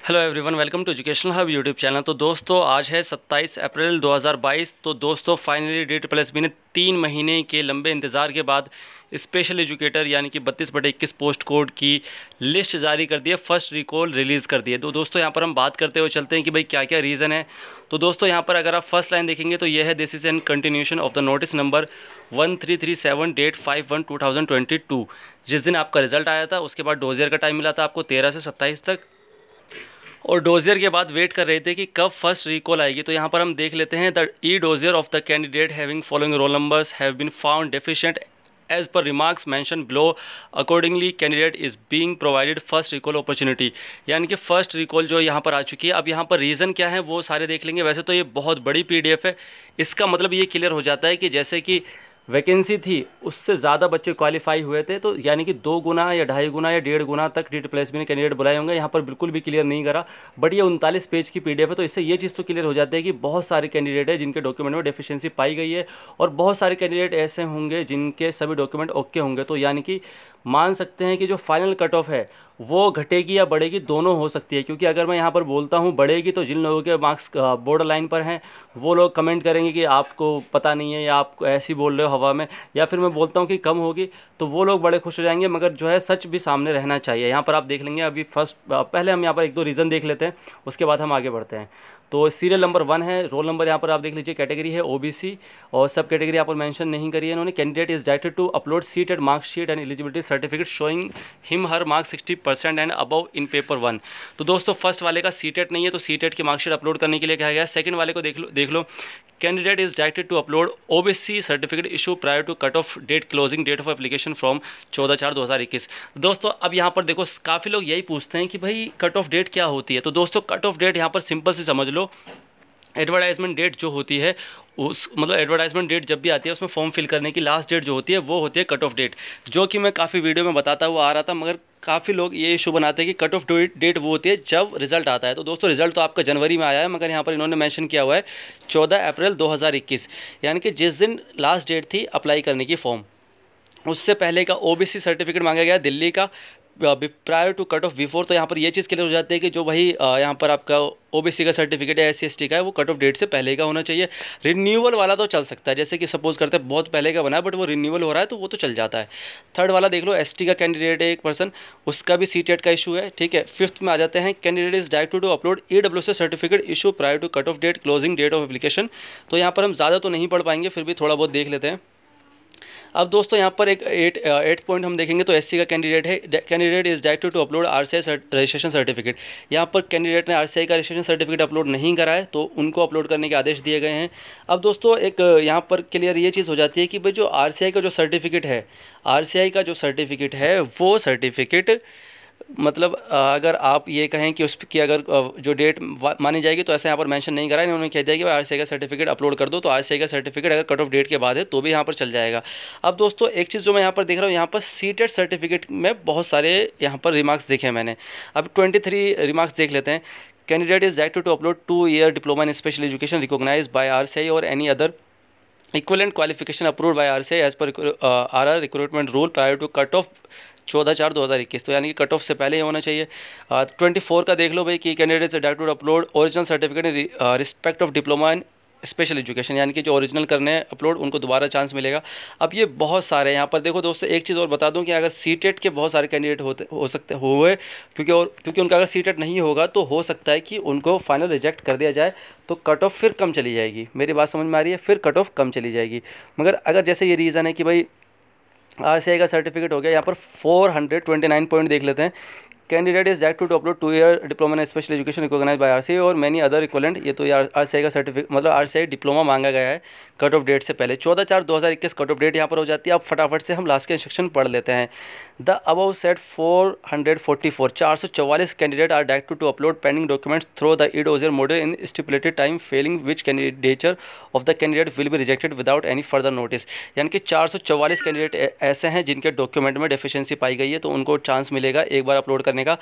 Hello everyone, welcome to educational hub YouTube channel. तो दोस्तों आज है 27 अप्रैल 2022। तो दोस्तों फाइनली DSSB ने 3 महीने के लंबे इंतज़ार के बाद स्पेशल एजुकेटर यानी कि 32/21 पोस्ट कोड की लिस्ट जारी कर दी है, फर्स्ट रिकॉल रिलीज़ कर दी है। तो दोस्तों यहाँ पर हम बात करते हुए चलते हैं कि भाई क्या क्या रीज़न है। तो दोस्तों यहाँ पर अगर आप फर्स्ट लाइन देखेंगे तो यह है, this is an continuation of the notice number 1337 date 5/1/2022। जिस दिन आपका रिजल्ट आया था उसके बाद डोजियर का टाइम मिला था आपको 13 से 27 तक, और डोजियर के बाद वेट कर रहे थे कि कब फर्स्ट रिकॉल आएगी। तो यहाँ पर हम देख लेते हैं, the e dossier of the candidate having following roll numbers have been found deficient as per remarks mention below, accordingly candidate is being provided first recall opportunity. यानी कि फर्स्ट रिकॉल जो यहाँ पर आ चुकी है। अब यहाँ पर रीज़न क्या है वो सारे देख लेंगे। वैसे तो ये बहुत बड़ी PDF है, इसका मतलब ये क्लियर हो जाता है कि जैसे कि वैकेंसी थी उससे ज़्यादा बच्चे क्वालिफाई हुए थे, तो यानी कि 2 गुना या 2.5 गुना या 1.5 गुना तक DSSB ने कैंडिडेट बुलाए होंगे। यहाँ पर बिल्कुल भी क्लियर नहीं करा, बट ये 39 पेज की PDF है। तो इससे ये चीज़ तो क्लियर हो जाती है कि बहुत सारे कैंडिडेट है जिनके डॉक्यूमेंट में डेफिशिएंसी पाई गई है, और बहुत सारे कैंडिडेट ऐसे होंगे जिनके सभी डॉक्यूमेंट ओके होंगे। तो यानी कि मान सकते हैं कि जो फाइनल कट ऑफ है वो घटेगी या बढ़ेगी, दोनों हो सकती है। क्योंकि अगर मैं यहाँ पर बोलता हूँ बढ़ेगी तो जिन लोगों के मार्क्स बॉर्डर लाइन पर हैं वो लोग कमेंट करेंगे कि आपको पता नहीं है या आप ऐसे ही बोल रहे हो हवा में, या फिर मैं बोलता हूँ कि कम होगी तो वो लोग बड़े खुश हो जाएंगे। मगर जो है सच भी सामने रहना चाहिए। यहाँ पर आप देख लेंगे। अभी पहले हम यहाँ पर 1-2 रीज़न देख लेते हैं, उसके बाद हम आगे बढ़ते हैं। तो सीरियल नंबर 1 है, रोल नंबर यहाँ पर आप देख लीजिए, कैटेगरी है OBC, और सब कैटेगरी यहाँ पर मेंशन नहीं करी है इन्होंने। Candidate is directed to upload seated marksheet and eligibility certificate showing him her mark 60% and above in paper 1। तो दोस्तों फर्स्ट वाले का सीटेट नहीं है, तो सीटेट की मार्कशीट अपलोड करने के लिए कहा गया है। सेकंड वाले को देख लो, candidate is directed to upload OBC certificate issue prior to cut off date closing date of application from 14/4/2021। दोस्तों अब यहाँ पर देखो, काफ़ी लोग यही पूछते हैं कि भाई कट ऑफ डेट क्या होती है। तो दोस्तों कट ऑफ डेट यहाँ पर सिंपल से समझ लो, एडवर्टाइजमेंट डेट जो होती है उस मतलब एडवर्टाइजमेट डेट जब भी आती है उसमें फॉर्म फिल करने की लास्ट डेट जो होती है वो होती है कट ऑफ डेट, जो कि मैं काफ़ी वीडियो में बताता हुआ आ रहा था। मगर काफ़ी लोग ये इशू बनाते हैं कि कट ऑफ डेट वो होती है जब रिजल्ट आता है। तो दोस्तों रिजल्ट तो आपका जनवरी में आया है, मगर यहाँ पर इन्होंने मेंशन किया हुआ है 14 अप्रैल 2021, यानी कि जिस दिन लास्ट डेट थी अप्लाई करने की फॉर्म, उससे पहले का OBC सर्टिफिकेट मांगा गया दिल्ली का prior to cut off before. तो यहाँ पर ये चीज़ क्लियर हो जाती है कि जो भाई यहाँ पर आपका OBC का सर्टिफिकेट है SC/ST का है वो कट ऑफ डेट से पहले का होना चाहिए। रिन्यूअल वाला तो चल सकता है, जैसे कि सपोज करते हैं बहुत पहले का बना है बट वो रिन्यूअल हो रहा है तो वो तो चल जाता है। थर्ड वाला देख लो, ST का कैंडिडेट है 1 पर्सन, उसका भी सीटेट का इशू है, ठीक है। फिफ्थ में आ जाते हैं, candidate is directed to upload EWS certificate issue prior to cut off date closing date of application. तो यहाँ पर हम ज़्यादा तो नहीं पढ़ पाएंगे, फिर भी थोड़ा बहुत देख लेते हैं। अब दोस्तों यहाँ पर एक 8th पॉइंट हम देखेंगे तो SC का कैंडिडेट है, candidate is directed to upload RCI registration certificate. यहाँ पर कैंडिडेट ने RCI का रजिस्ट्रेशन सर्टिफिकेट अपलोड नहीं करा है तो उनको अपलोड करने के आदेश दिए गए हैं। अब दोस्तों एक यहाँ पर क्लियर ये चीज़ हो जाती है कि भाई जो RCI का जो सर्टिफिकेट है, RCI का जो सर्टिफिकेट है वो सर्टिफिकेट मतलब अगर आप ये कहें कि उसकी अगर जो डेट मानी जाएगी तो ऐसा यहाँ पर मेंशन नहीं करा है। इन्होंने कह दिया कि RCI का सर्टिफिकेट अपलोड कर दो, तो RCI का सर्टिफिकेट अगर कट ऑफ डेट के बाद है तो भी यहाँ पर चल जाएगा। अब दोस्तों एक चीज़ जो मैं यहाँ पर देख रहा हूँ, यहाँ पर सीटेट सर्टिफिकेट में बहुत सारे यहाँ पर रिमार्क्स देखे हैं मैंने। अब 23 रिमार्क्स देख लेते हैं। Candidate is directed to upload 2-year diploma in special education recognised by RCI or any other equivalent qualification approved by RCI as per RR recruitment rule prior to cut off 14/4/2021। तो यानी कि cut off से पहले ही होना चाहिए। 24 का देख लो भाई कि candidates directed to upload original certificate in respect of diploma in special education, यानी कि जो ओरिजिनल करने हैं अपलोड उनको दोबारा चांस मिलेगा। अब ये बहुत सारे यहाँ पर देखो दोस्तों, एक चीज़ और बता दूं कि अगर सीटेट के बहुत सारे कैंडिडेट हो सकते हुए, क्योंकि उनका अगर सीटेट नहीं होगा तो हो सकता है कि उनको फाइनल रिजेक्ट कर दिया जाए, तो कट ऑफ फिर कम चली जाएगी। मेरी बात समझ में आ रही है? फिर कट ऑफ कम चली जाएगी। मगर अगर जैसे ये रीज़न है कि भाई RCI का सर्टिफिकेट हो गया, यहाँ पर 429 पॉइंट देख लेते हैं। Candidate is directed to upload 2-year diploma in special education recognised by RCI or many other equivalent. ये तो यार RCI का सर्टिफिकेट मतलब RCI डिप्लोमा मांगा गया है कट ऑफ डेट से पहले। 14/4/2021 कट ऑफ डेट यहाँ पर हो जाती है। अब फटाफट से हम लास्ट के इंस्ट्रक्शन पढ़ लेते हैं। The above set 444 candidate are directed to upload pending documents through the e-dossier model in stipulated time, failing which candidature of the candidate will be rejected without any further notice. यानी कि 444 candidate ऐसे हैं जिनके document में deficiency पाई गई है, तो उनको चांस मिलेगा एक बार अपलोड करने का।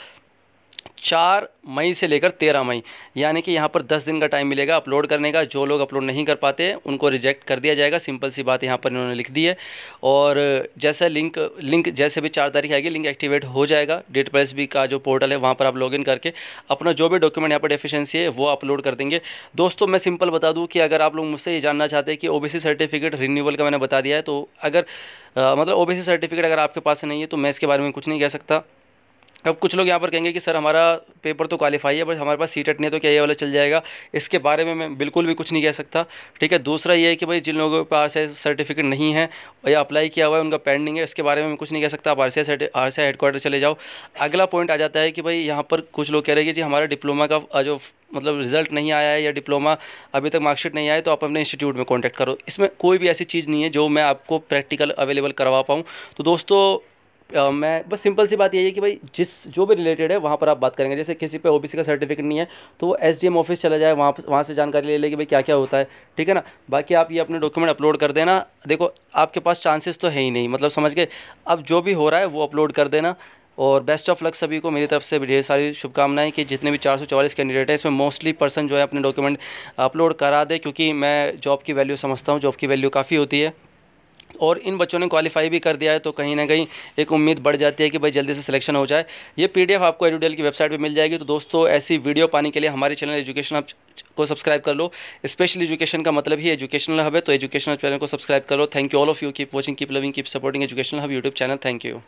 4 मई से लेकर 13 मई, यानी कि यहाँ पर 10 दिन का टाइम मिलेगा अपलोड करने का। जो लोग अपलोड नहीं कर पाते उनको रिजेक्ट कर दिया जाएगा, सिंपल सी बात यहाँ पर इन्होंने लिख दी है। और जैसा लिंक जैसे भी 4 तारीख आएगी लिंक एक्टिवेट हो जाएगा। डेट प्लस बी का जो पोर्टल है वहाँ पर आप लॉगिन करके अपना जो भी डॉक्यूमेंट यहाँ पर डेफिशिएंसी है वो अपलोड कर देंगे। दोस्तों मैं सिंपल बता दूँ कि अगर आप लोग मुझसे ये जानना चाहते हैं कि ओबीसी सर्टिफिकेट रिन्यूअल का मैंने बता दिया है, तो अगर मतलब ओबीसी सर्टिफिकेट अगर आपके पास नहीं है तो मैं इसके बारे में कुछ नहीं कह सकता। अब कुछ लोग यहाँ पर कहेंगे कि सर हमारा पेपर तो क्वालिफाई है बट हमारे पास सीटेट नहीं है, तो क्या ये वाला चल जाएगा? इसके बारे में मैं बिल्कुल भी कुछ नहीं कह सकता, ठीक है। दूसरा ये है कि भाई जिन लोगों के पास सर्टिफिकेट नहीं है या अप्लाई किया हुआ है उनका पेंडिंग है, इसके बारे में मैं कुछ नहीं कह सकता। आप RCI हेडक्वार्टर चले जाओ। अगला पॉइंट आ जाता है कि भाई यहाँ पर कुछ लोग कह रहे हैं कि जी हमारा डिप्लोमा का जो मतलब रिजल्ट नहीं आया है या डिप्लोमा अभी तक मार्कशीट नहीं आया, तो आप अपने इंस्टीट्यूट में कॉन्टैक्ट करो। इसमें कोई भी ऐसी चीज़ नहीं है जो मैं आपको प्रैक्टिकल अवेलेबल करवा पाऊँ। तो दोस्तों मैं बस सिंपल सी बात यही है कि भाई जो भी रिलेटेड है वहाँ पर आप बात करेंगे। जैसे किसी पे ओबीसी का सर्टिफिकेट नहीं है तो वो SDM ऑफिस चला जाए, वहाँ से जानकारी ले ले कि भाई क्या क्या होता है, ठीक है ना। बाकी आप ये अपने डॉक्यूमेंट अपलोड कर देना। देखो आपके पास चांसेस तो है ही नहीं, मतलब समझ गए। अब जो भी हो रहा है वो अपलोड कर देना। और बेस्ट ऑफ लक सभी को मेरी तरफ से ढेर सारी शुभकामनाएं कि जितने भी 444 कैंडिडेट हैं इसमें मोस्टली पर्सन जो है अपने डॉक्यूमेंट अपलोड करा दे, क्योंकि मैं जॉब की वैल्यू समझता हूँ, जॉब की वैल्यू काफ़ी होती है। और इन बच्चों ने क्वालिफाई भी कर दिया है तो कहीं ना कहीं एक उम्मीद बढ़ जाती है कि भाई जल्दी से सिलेक्शन हो जाए। ये PDF आपको एडुडेल की वेबसाइट पे मिल जाएगी। तो दोस्तों ऐसी वीडियो पाने के लिए हमारे चैनल एजुकेशन हब को सब्सक्राइब कर लो। स्पेशल एजुकेशन का मतलब ही एजुकेशनल हब है, तो एजुकेशनल चैनल को सब्सक्राइब करो। Thank you all of you, keep watching, keep loving, keep supporting educational hub YouTube channel. Thank you.